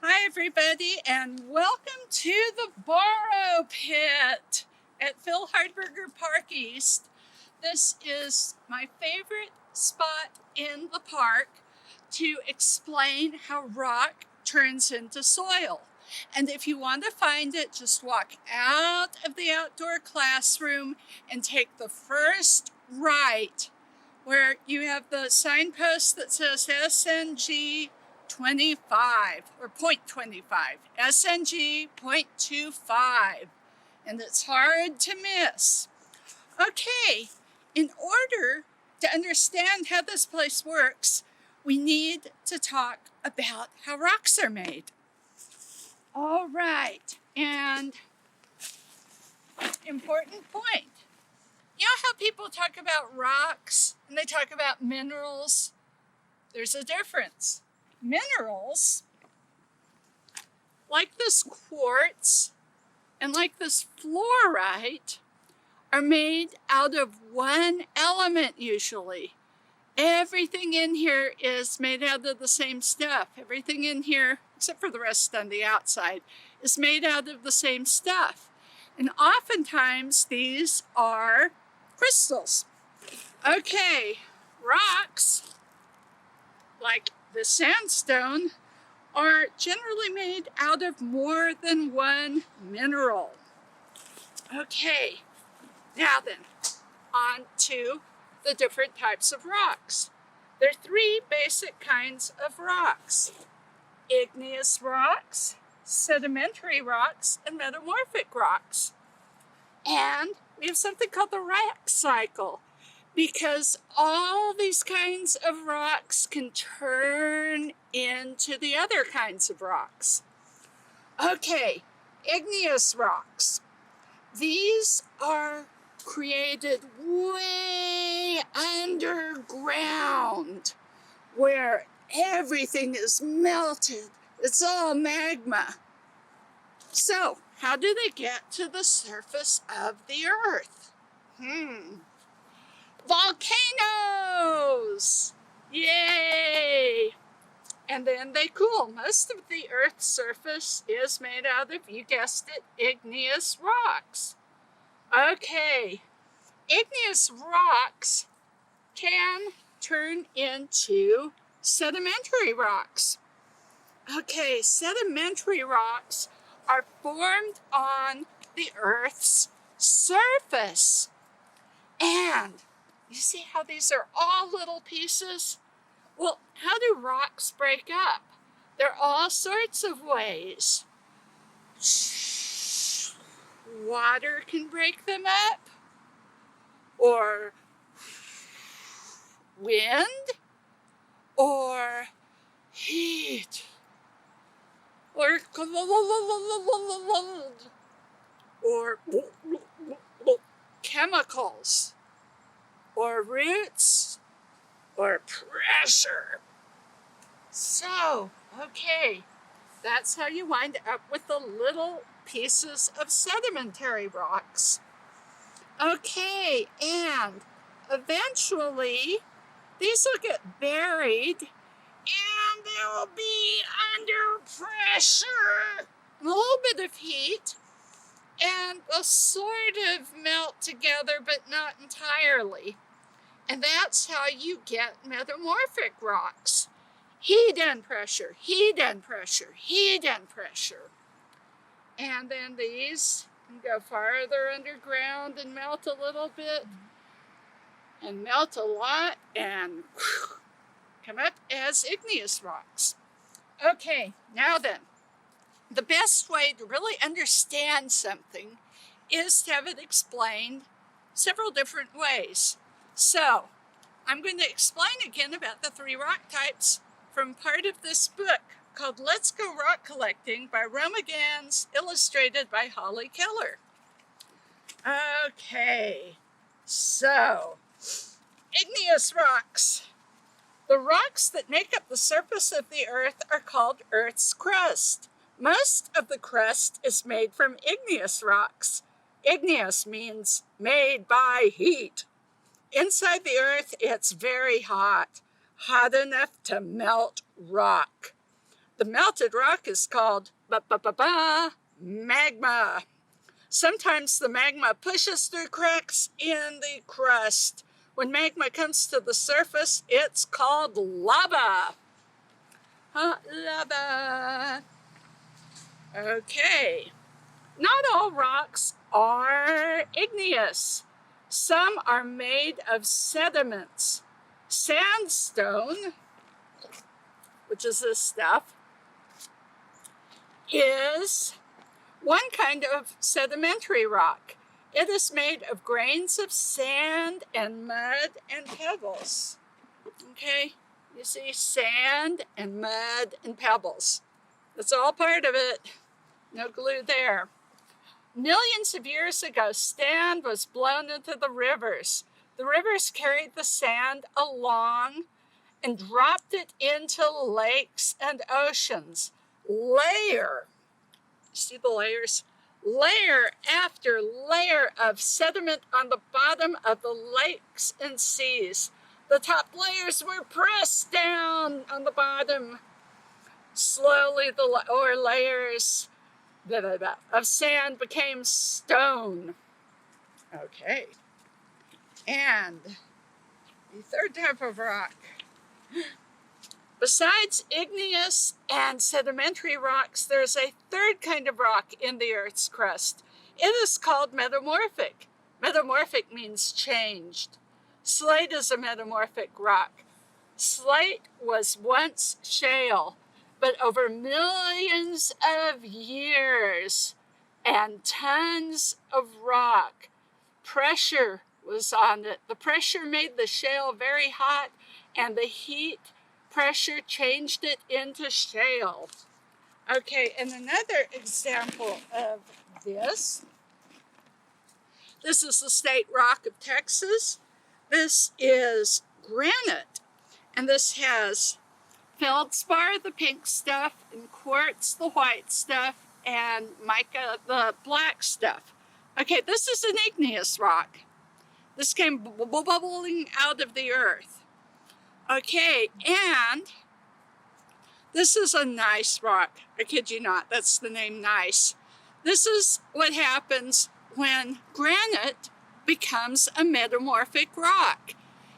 Hi everybody, and welcome to the Borrow Pit at Phil Hardberger Park East. This is my favorite spot in the park to explain how rock turns into soil. And if you want to find it, just walk out of the outdoor classroom and take the first right where you have the signpost that says SNG 25 or 0.25, SNG 0.25, and it's hard to miss. Okay, in order to understand how this place works, we need to talk about how rocks are made. All right, and important point. You know how people talk about rocks and they talk about minerals? There's a difference. Minerals, like this quartz and like this fluorite, are made out of one element usually. Everything in here is made out of the same stuff. Everything in here, except for the rest on the outside, is made out of the same stuff. And oftentimes these are crystals. Okay, rocks, like the sandstone, are generally made out of more than one mineral. Okay, now then, on to the different types of rocks. There are three basic kinds of rocks: igneous rocks, sedimentary rocks, and metamorphic rocks. And we have something called the rock cycle, because all these kinds of rocks can turn into the other kinds of rocks. Okay, igneous rocks. These are created way underground, where everything is melted. It's all magma. So, how do they get to the surface of the earth? Volcanoes! Yay! And then they cool. Most of the Earth's surface is made out of, you guessed it, igneous rocks. Okay, igneous rocks can turn into sedimentary rocks. Okay, sedimentary rocks are formed on the Earth's surface. And you see how these are all little pieces? Well, how do rocks break up? There are all sorts of ways. Water can break them up, or wind, or heat, or cold, or chemicals, or roots, or pressure. So, okay, that's how you wind up with the little pieces of sedimentary rocks. Okay, and eventually these will get buried and they'll be under pressure, a little bit of heat, and they'll sort of melt together, but not entirely. And that's how you get metamorphic rocks. Heat and pressure, heat and pressure, heat and pressure. And then these can go farther underground and melt a little bit, and melt a lot, and come up as igneous rocks. Okay, now then, the best way to really understand something is to have it explained several different ways. So, I'm going to explain again about the three rock types from part of this book called Let's Go Rock Collecting by Roma Gans, illustrated by Holly Keller. Okay, so, igneous rocks. The rocks that make up the surface of the earth are called Earth's crust. Most of the crust is made from igneous rocks. Igneous means made by heat. Inside the earth, it's very hot, hot enough to melt rock. The melted rock is called magma. Sometimes the magma pushes through cracks in the crust. When magma comes to the surface, it's called lava. Lava. Okay. Not all rocks are igneous. Some are made of sediments. Sandstone, which is this stuff, is one kind of sedimentary rock. It is made of grains of sand and mud and pebbles. Okay, you see sand and mud and pebbles. That's all part of it. No glue there. Millions of years ago, sand was blown into the rivers. The rivers carried the sand along and dropped it into lakes and oceans. Layer, see the layers? Layer after layer of sediment on the bottom of the lakes and seas. The top layers were pressed down on the bottom. Slowly the lower layers of sand became stone. Okay. And the third type of rock. Besides igneous and sedimentary rocks, there's a third kind of rock in the Earth's crust. It is called metamorphic. Metamorphic means changed. Slate is a metamorphic rock. Slate was once shale, but over millions of years and tons of rock, pressure was on it. The pressure made the shale very hot, and the heat pressure changed it into shale. Okay, and another example of this is the state rock of Texas. This is granite, and this has feldspar, the pink stuff, and quartz, the white stuff, and mica, the black stuff. Okay, this is an igneous rock. This came bubbling out of the earth. Okay, and this is a gneiss rock. I kid you not, that's the name gneiss. This is what happens when granite becomes a metamorphic rock.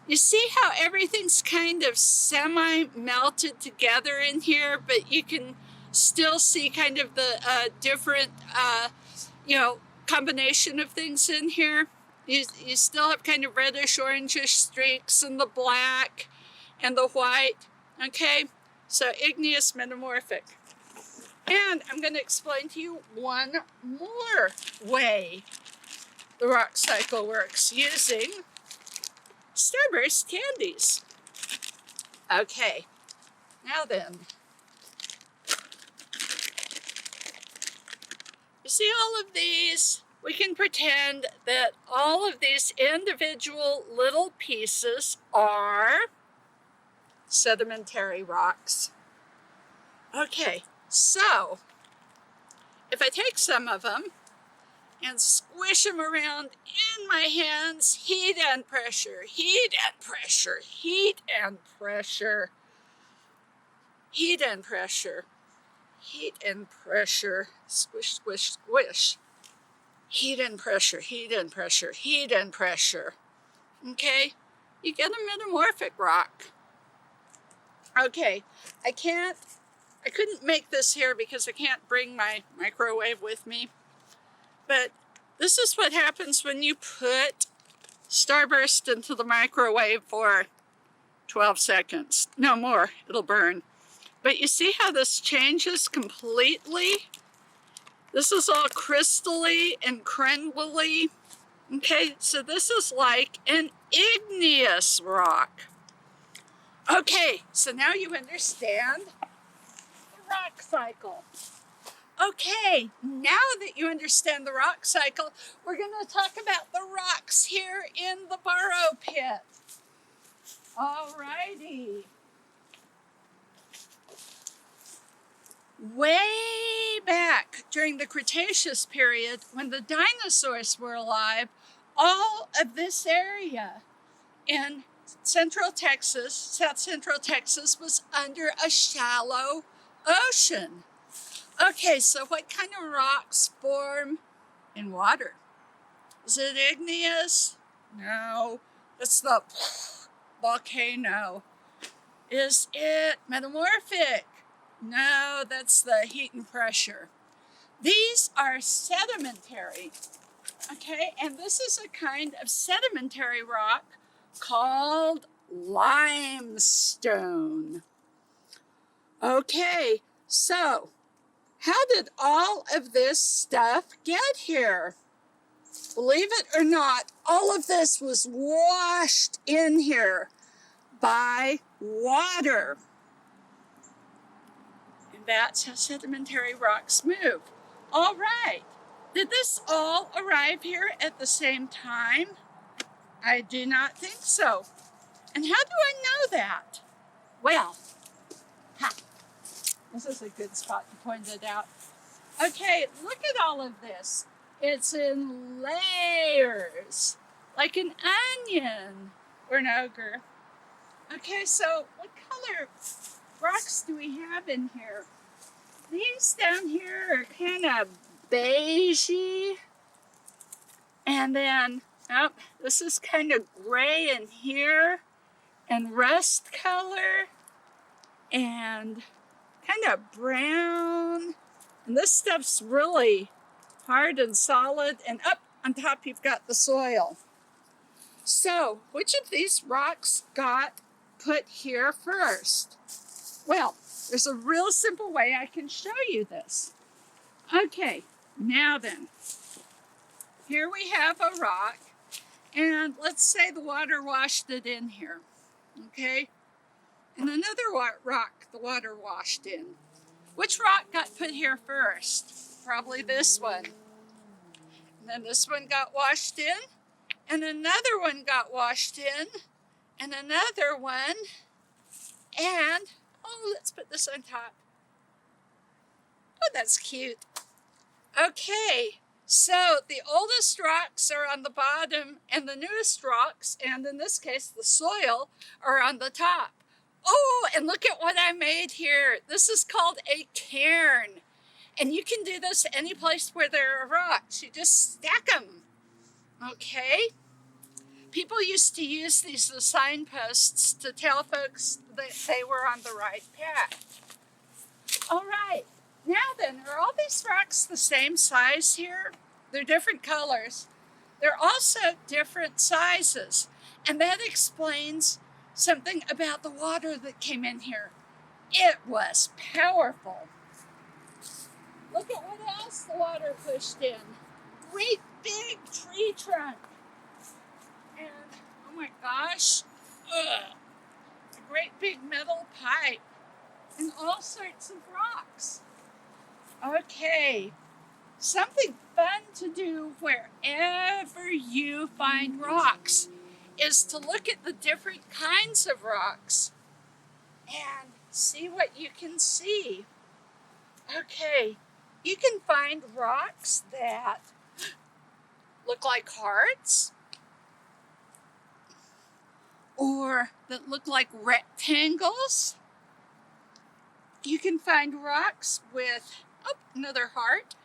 You see how everything's kind of semi-melted together in here, but you can still see kind of the different, combination of things in here. You still have kind of reddish, orangish streaks in the black and the white. Okay, so igneous, metamorphic. And I'm going to explain to you one more way the rock cycle works using Starburst candies. Okay, now then. You see all of these? We can pretend that all of these individual little pieces are sedimentary rocks. Okay, so if I take some of them and squish them around in my hands, heat and pressure, heat and pressure, heat and pressure, heat and pressure, heat and pressure, squish, squish, squish, heat and pressure, heat and pressure, heat and pressure. Okay, you get a metamorphic rock. Okay, I couldn't make this here because I can't bring my microwave with me. But this is what happens when you put Starburst into the microwave for 12 seconds. No more, it'll burn. But you see how this changes completely? This is all crystally and crumbly. Okay, so this is like an igneous rock. Okay, so now you understand the rock cycle. Okay, now that you understand the rock cycle, we're going to talk about the rocks here in the Borrow Pit. Alrighty. Way back during the Cretaceous period, when the dinosaurs were alive, all of this area in Central Texas, South Central Texas, was under a shallow ocean. Okay, so what kind of rocks form in water? Is it igneous? No, that's the volcano. Is it metamorphic? No, that's the heat and pressure. These are sedimentary, okay? And this is a kind of sedimentary rock called limestone. Okay, so how did all of this stuff get here? Believe it or not, all of this was washed in here by water. And that's how sedimentary rocks move. All right, did this all arrive here at the same time? I do not think so. And how do I know that? Well, this is a good spot to point it out. Okay, look at all of this. It's in layers, like an onion or an ogre. Okay, so what color rocks do we have in here? These down here are kind of beigey. And then, oh, this is kind of gray in here and rust color and kind of brown. And this stuff's really hard and solid. And up on top, you've got the soil. So, which of these rocks got put here first? Well, there's a real simple way I can show you this. Okay, now then, here we have a rock, and let's say the water washed it in here, okay? And another rock the water washed in. Which rock got put here first? Probably this one. And then this one got washed in, and another one got washed in, and another one, and, oh, let's put this on top. Oh, that's cute. Okay, so the oldest rocks are on the bottom, and the newest rocks, and in this case, the soil, are on the top. Oh, and look at what I made here. This is called a cairn. And you can do this any place where there are rocks. You just stack them. Okay? People used to use these as signposts to tell folks that they were on the right path. All right. Now then, are all these rocks the same size here? They're different colors. They're also different sizes. And that explains something about the water that came in here. It was powerful. Look at what else the water pushed in. Great big tree trunk. And, oh my gosh, a great big metal pipe. And all sorts of rocks. Okay, something fun to do wherever you find rocks is to look at the different kinds of rocks and see what you can see. Okay, you can find rocks that look like hearts or that look like rectangles. You can find rocks with, oh, another heart.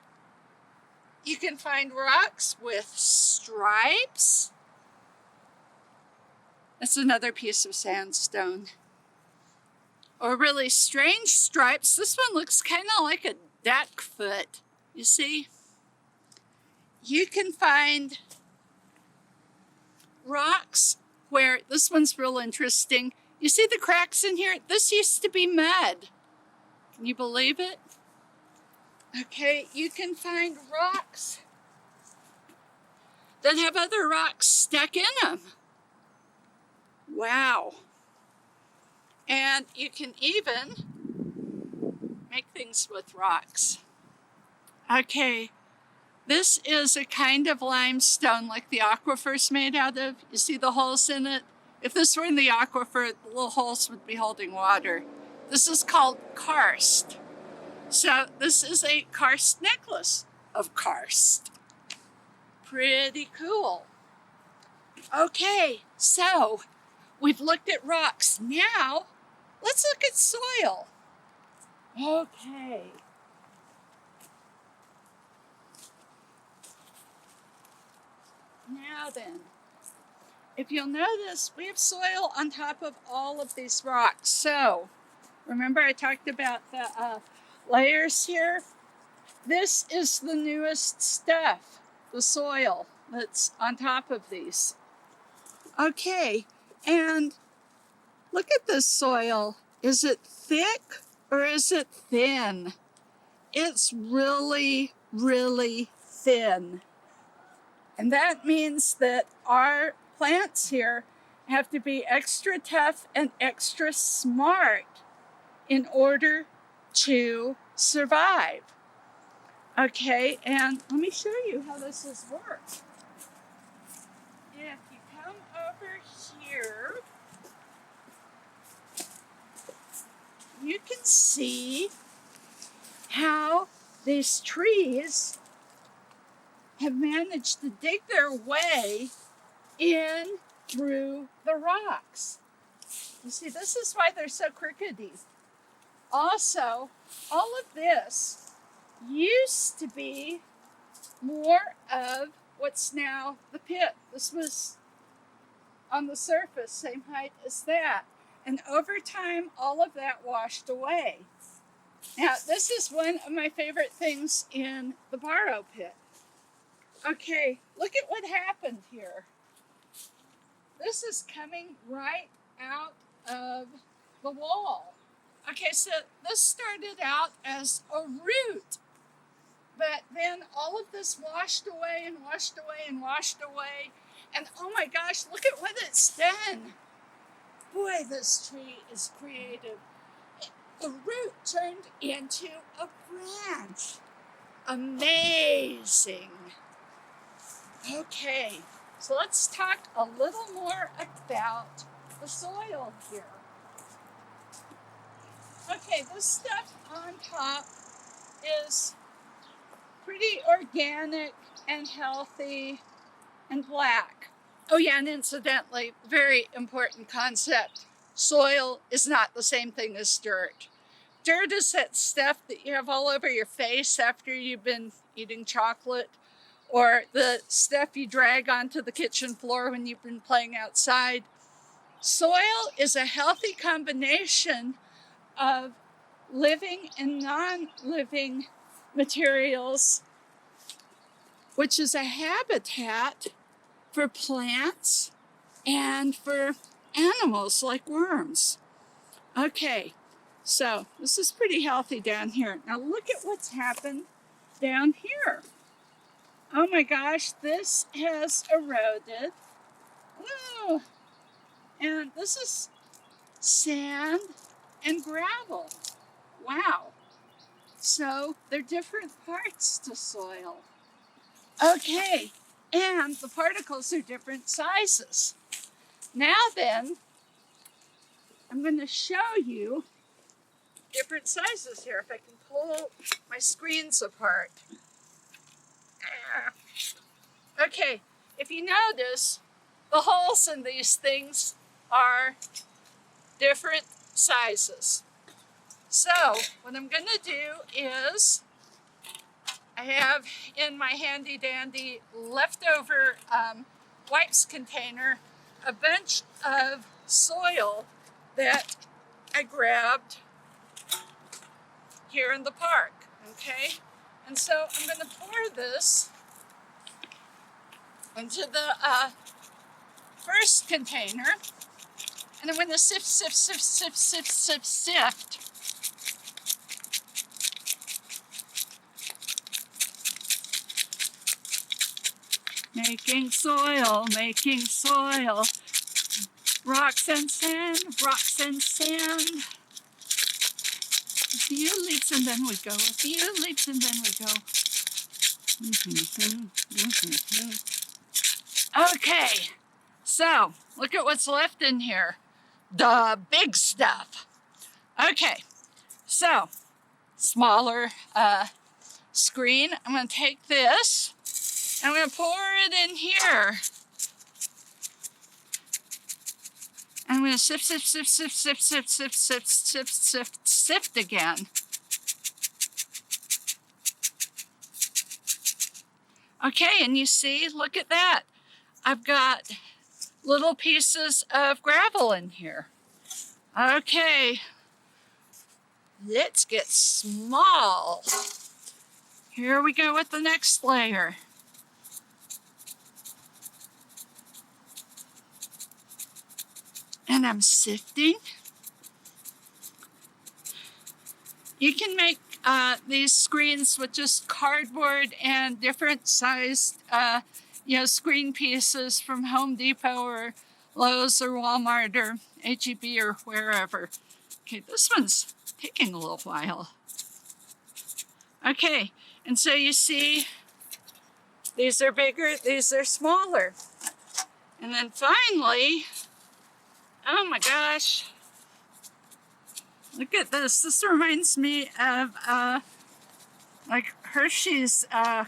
You can find rocks with stripes. That's another piece of sandstone. Or really strange stripes. This one looks kind of like a duck foot, you see? You can find rocks where, this one's real interesting. You see the cracks in here? This used to be mud. Can you believe it? Okay, you can find rocks that have other rocks stuck in them. Wow. And you can even make things with rocks. Okay, this is a kind of limestone like the aquifer's made out of. You see the holes in it? If this were in the aquifer, the little holes would be holding water. This is called karst. So this is a karst necklace of karst. Pretty cool. Okay, so we've looked at rocks. Now, let's look at soil. Okay. Now then, if you'll notice, we have soil on top of all of these rocks. So, remember I talked about the layers here? This is the newest stuff, the soil that's on top of these. Okay, and look at this soil. Is it thick or is it thin? It's really, really thin. And that means that our plants here have to be extra tough and extra smart in order to survive. Okay, and let me show you how this is worked. If you come over here, you can see how these trees have managed to dig their way in through the rocks. You see, this is why they're so crookedy. Also, all of this used to be more of what's now the pit. This was on the surface, same height as that. And over time, all of that washed away. Now, this is one of my favorite things in the Barrow pit. Okay, look at what happened here. This is coming right out of the wall. Okay, so this started out as a root, but then all of this washed away and washed away and washed away. And oh my gosh, look at what it's done. Boy, this tree is creative. The root turned into a branch. Amazing. Okay, so let's talk a little more about the soil here. Okay, this stuff on top is pretty organic and healthy and black. Oh yeah, and incidentally, very important concept. Soil is not the same thing as dirt. Dirt is that stuff that you have all over your face after you've been eating chocolate, or the stuff you drag onto the kitchen floor when you've been playing outside. Soil is a healthy combination of living and non-living materials, which is a habitat for plants and for animals like worms. Okay, so this is pretty healthy down here. Now look at what's happened down here. Oh my gosh, this has eroded. Oh, and this is sand and gravel. Wow. So they're different parts to soil. Okay, and the particles are different sizes. Now then, I'm going to show you different sizes here. If I can pull my screens apart. Okay, if you notice, the holes in these things are different sizes. So what I'm going to do is, I have in my handy dandy leftover wipes container a bunch of soil that I grabbed here in the park, okay? And so I'm going to pour this into the first container, and I'm going to sift, sift, sift, sift, sift, sift, sift. Making soil, rocks and sand, rocks and sand. A few leaps and then we go, a few leaps and then we go. Okay, so look at what's left in here. The big stuff. Okay, so smaller screen. I'm going to take this. I'm going to pour it in here. I'm going to sift, sift, sift, sift, sift, sift, sift, sift, sift, sift, sift again. Okay, and you see, look at that. I've got little pieces of gravel in here. Okay, let's get small. Here we go with the next layer. And I'm sifting. You can make these screens with just cardboard and different sized screen pieces from Home Depot or Lowe's or Walmart or H-E-B or wherever. Okay, this one's taking a little while. Okay, and so you see, these are bigger, these are smaller. And then finally, oh my gosh, look at this. This reminds me of like Hershey's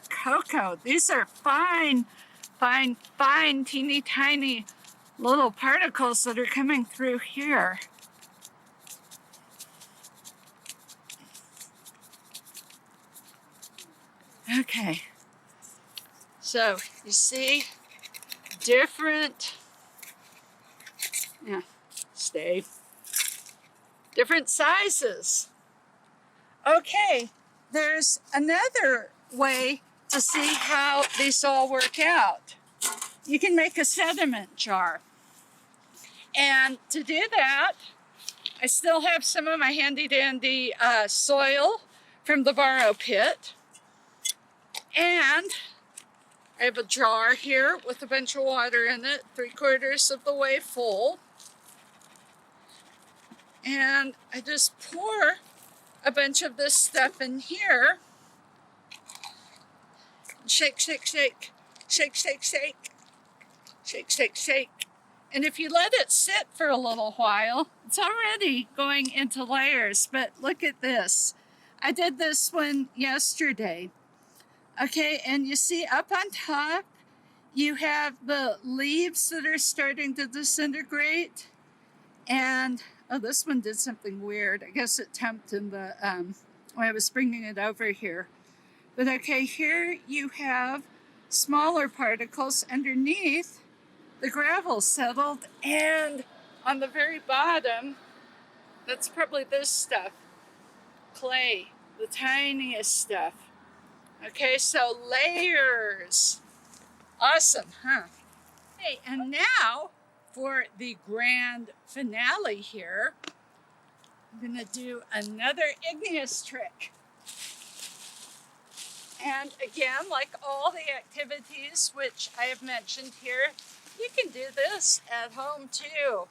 cocoa. These are fine, teeny tiny little particles that are coming through here. Okay, so you see different, different sizes. Okay, there's another way to see how these all work out. You can make a sediment jar. And to do that, I still have some of my handy dandy soil from the borrow pit. And I have a jar here with a bunch of water in it, 3/4 of the way full. And I just pour a bunch of this stuff in here. Shake, shake, shake, shake, shake, shake, shake, shake, shake. And if you let it sit for a little while, it's already going into layers. But look at this. I did this one yesterday. Okay, and you see up on top, you have the leaves that are starting to disintegrate. And, oh, this one did something weird. I guess it temped in the, when I was bringing it over here. But okay, here you have smaller particles underneath the gravel settled. And on the very bottom, that's probably this stuff, clay, the tiniest stuff. Okay, so layers. Awesome, huh? Hey, and now for the grand finale here, I'm gonna do another igneous trick. And again, like all the activities which I have mentioned here, you can do this at home too.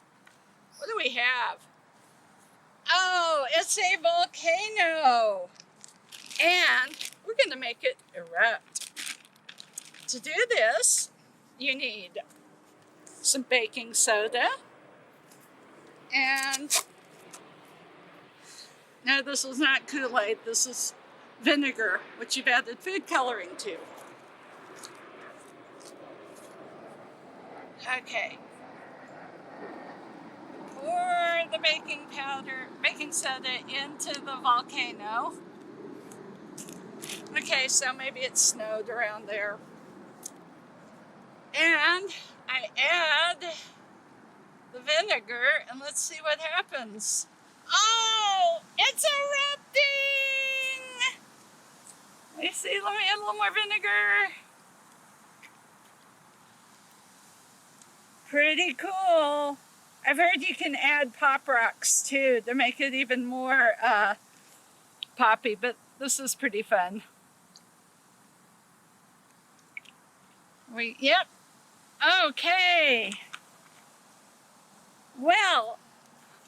What do we have? Oh, it's a volcano. And we're gonna make it erupt. To do this, you need some baking soda. And no, this is not Kool-Aid, this is vinegar, which you've added food coloring to. Okay. Pour the baking soda into the volcano. Okay, so maybe it snowed around there. And I add the vinegar, and let's see what happens. Oh, it's erupting! Let me see, let me add a little more vinegar. Pretty cool. I've heard you can add pop rocks too to make it even more poppy, but this is pretty fun. Yep. Okay. Well,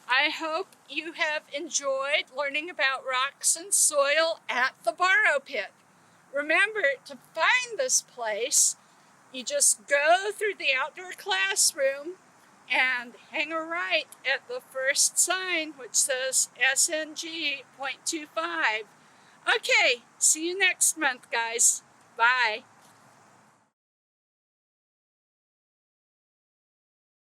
I hope you have enjoyed learning about rocks and soil at the borrow pit. Remember, to find this place, you just go through the outdoor classroom and hang a right at the first sign, which says SNG.25. Okay, see you next month, guys. Bye.